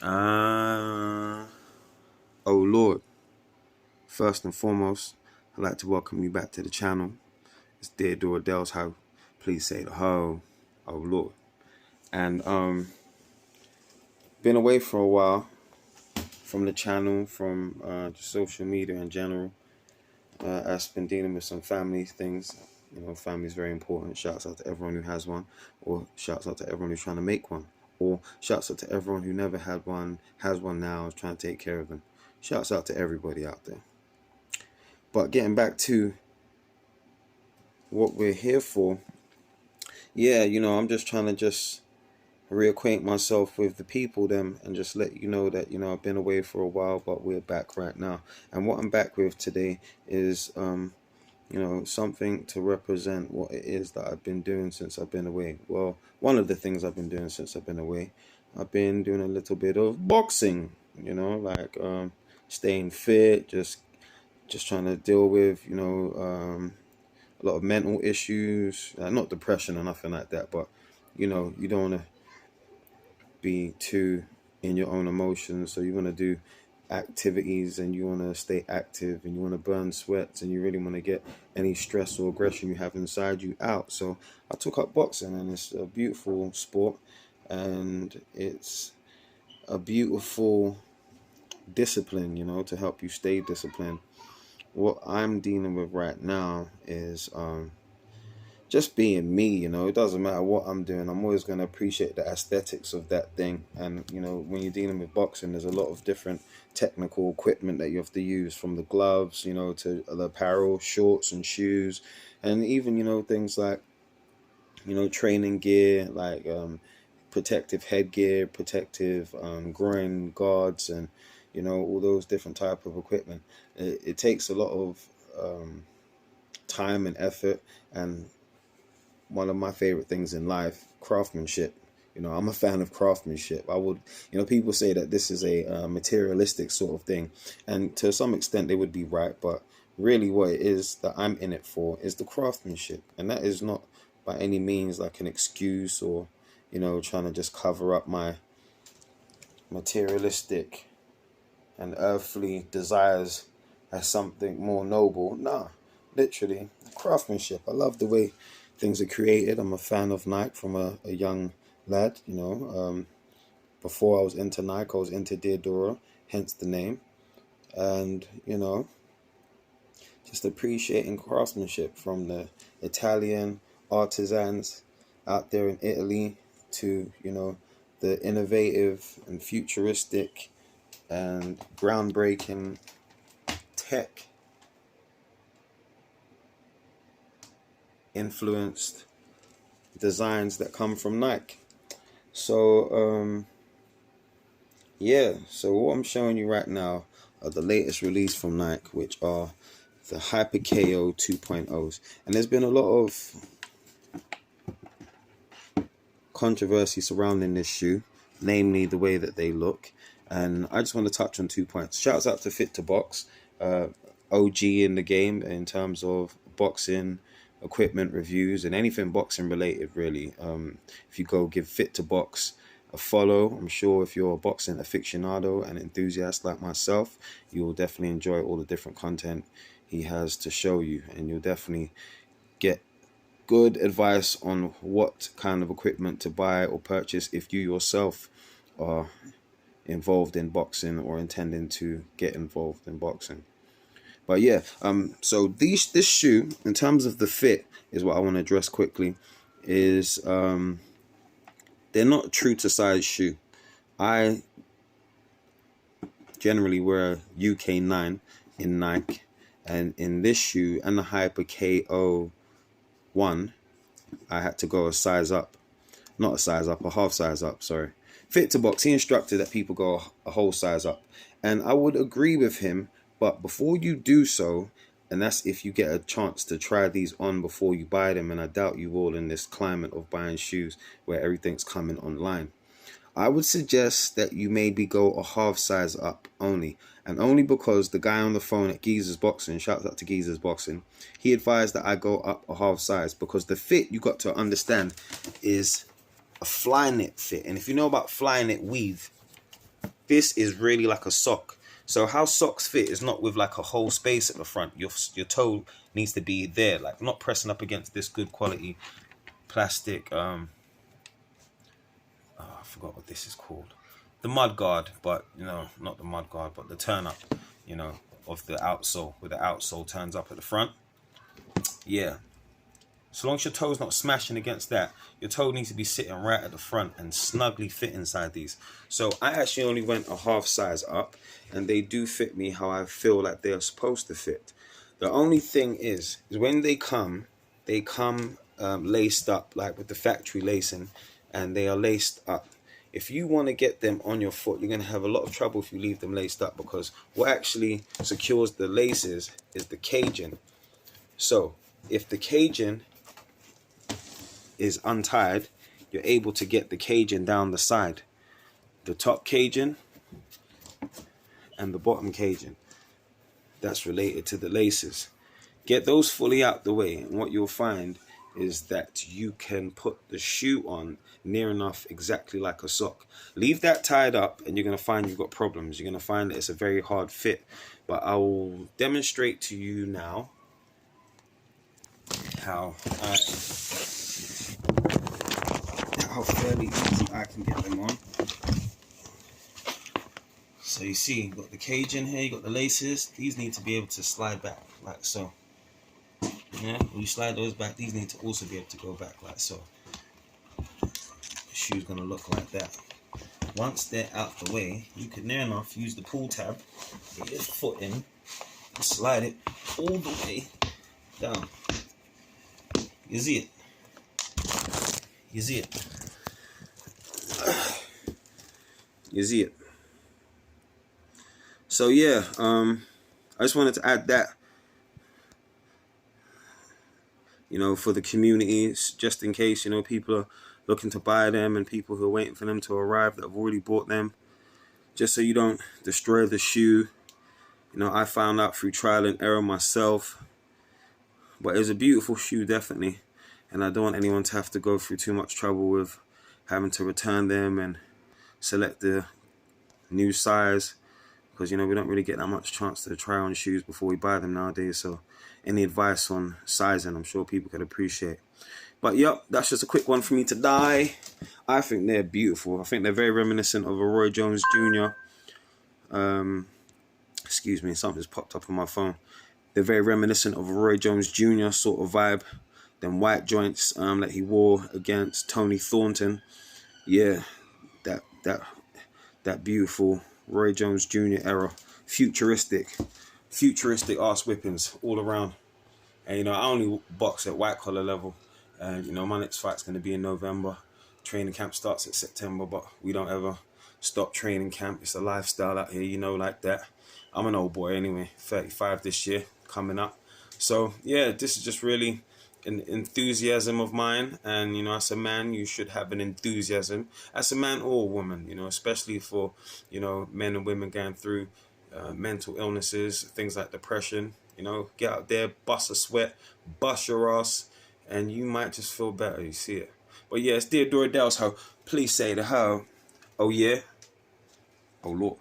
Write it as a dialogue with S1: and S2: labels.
S1: Oh Lord, first and foremost, I'd like to welcome you back to the channel. It's Theodore Dell's how. Please say the ho. Oh Lord. And been away for a while from the channel, from just social media in general. I've been dealing with some family things. You know, family is very important. Shouts out to everyone who has one, or shouts out to everyone who's trying to make one, or shouts out to everyone who never had one, has one now, is trying to take care of them. Shouts out to everybody out there. But getting back to what we're here for, yeah, you know, I'm just trying to reacquaint myself with the people them and just let you know that, you know, I've been away for a while, but we're back right now. And what I'm back with today is you know, something to represent what it is that I've been doing since I've been away. Well, one of the things I've been doing since I've been away, I've been doing a little bit of boxing, you know, like staying fit, just trying to deal with, you know, a lot of mental issues, not depression or nothing like that, but you know, you don't want to be too in your own emotions, so you want to do activities and you want to stay active and you want to burn sweats and you really want to get any stress or aggression you have inside you out. So I took up boxing, and it's a beautiful sport and it's a beautiful discipline, you know, to help you stay disciplined. What I'm dealing with right now is just being me, you know. It doesn't matter what I'm doing, I'm always going to appreciate the aesthetics of that thing. And you know, when you're dealing with boxing, there's a lot of different technical equipment that you have to use, from the gloves, you know, to the apparel, shorts and shoes, and even, you know, things like, you know, training gear, like protective headgear, protective groin guards, and you know, all those different type of equipment. It takes a lot of time and effort, and one of my favorite things in life, craftsmanship. You know, I'm a fan of craftsmanship. I would, you know, people say that this is a materialistic sort of thing, and to some extent they would be right, but really what it is that I'm in it for is the craftsmanship. And that is not by any means like an excuse, or, you know, trying to just cover up my materialistic and earthly desires as something more noble. Nah, literally, craftsmanship. I love the way things are created. I'm a fan of Nike from a young lad, you know. Before I was into Nike, I was into Diodora, hence the name. And, you know, just appreciating craftsmanship from the Italian artisans out there in Italy to, you know, the innovative and futuristic and groundbreaking tech influenced designs that come from Nike. So yeah, so what I'm showing you right now are the latest release from Nike, which are the Hyperko 2.0s. And there's been a lot of controversy surrounding this shoe, namely the way that they look. And I just want to touch on 2 points. Shouts out to Fit to Box, OG in the game in terms of boxing equipment reviews and anything boxing related, really. If you go give Fit to Box a follow, I'm sure if you're a boxing aficionado and enthusiast like myself, you will definitely enjoy all the different content he has to show you, and you'll definitely get good advice on what kind of equipment to buy or purchase if you yourself are involved in boxing or intending to get involved in boxing. But yeah, so this shoe, in terms of the fit, is what I want to address quickly. Is they're not true to size shoe. I generally wear UK 9 in Nike, and in this shoe and the Hyperko 1, I had to go a size up. Not a size up, a half size up, sorry. Fit to Box, he instructed that people go a whole size up. And I would agree with him, but before you do so, and that's if you get a chance to try these on before you buy them, and I doubt you will in this climate of buying shoes where everything's coming online, I would suggest that you maybe go a half size up only. And only because the guy on the phone at Geezer's Boxing, shout out to Geezer's Boxing, he advised that I go up a half size, because the fit, you got to understand, is a Flyknit fit. And if you know about Flyknit weave, this is really like a sock. So how socks fit is not with like a whole space at the front. Your toe needs to be there, like not pressing up against this good quality plastic. I forgot what this is called. The mud guard, but not the mud guard, but the turn up, of the outsole, where the outsole turns up at the front. Yeah. So long as your toe's not smashing against that, your toe needs to be sitting right at the front and snugly fit inside these. So I actually only went a half size up, and they do fit me how I feel like they are supposed to fit. The only thing is when they come laced up, like with the factory lacing, and they are laced up. If you want to get them on your foot, you're going to have a lot of trouble if you leave them laced up, because what actually secures the laces is the caging. So if the caging is untied, you're able to get the caging down the side, the top caging and the bottom caging. That's related to the laces. Get those fully out the way, and what you'll find is that you can put the shoe on near enough exactly like a sock. Leave that tied up and you're going to find you've got problems. You're going to find that it's a very hard fit. But I will demonstrate to you now how fairly easy I can get them on. So you see, you've got the cage in here, you've got the laces. These need to be able to slide back like so. Yeah, when you slide those back, these need to also be able to go back like so. The shoe's gonna look like that. Once they're out the way, you can near enough use the pull tab, get your foot in, and slide it all the way down. You see it? You see it? You see it? So yeah, I just wanted to add that, for the community, just in case, people are looking to buy them and people who are waiting for them to arrive that have already bought them, just so you don't destroy the shoe. I found out through trial and error myself, but it's a beautiful shoe, definitely, and I don't want anyone to have to go through too much trouble with having to return them and select the new size, because we don't really get that much chance to try on shoes before we buy them nowadays. So any advice on sizing, I'm sure people could appreciate. But yep, that's just a quick one for me today. I think they're beautiful. I think they're very reminiscent of a Roy Jones Jr. Excuse me, something just popped up on my phone. They're very reminiscent of a Roy Jones Jr. sort of vibe. Them white joints that he wore against Tony Thornton. Yeah, that beautiful Roy Jones Jr. era, futuristic ass whippings all around. And I only box at white collar level, and my next fight's going to be in November. Training camp starts at September, but we don't ever stop training camp. It's a lifestyle out here, like that. I'm an old boy anyway, 35 this year, coming up. So yeah, this is just really an enthusiasm of mine, and as a man you should have an enthusiasm, as a man or a woman, especially for men and women going through mental illnesses, things like depression. Get out there, bust a sweat, bust your ass, and you might just feel better. You see it. But yeah, it's Dear Dora Dell's ho. Please say the ho. Oh yeah. Oh Lord.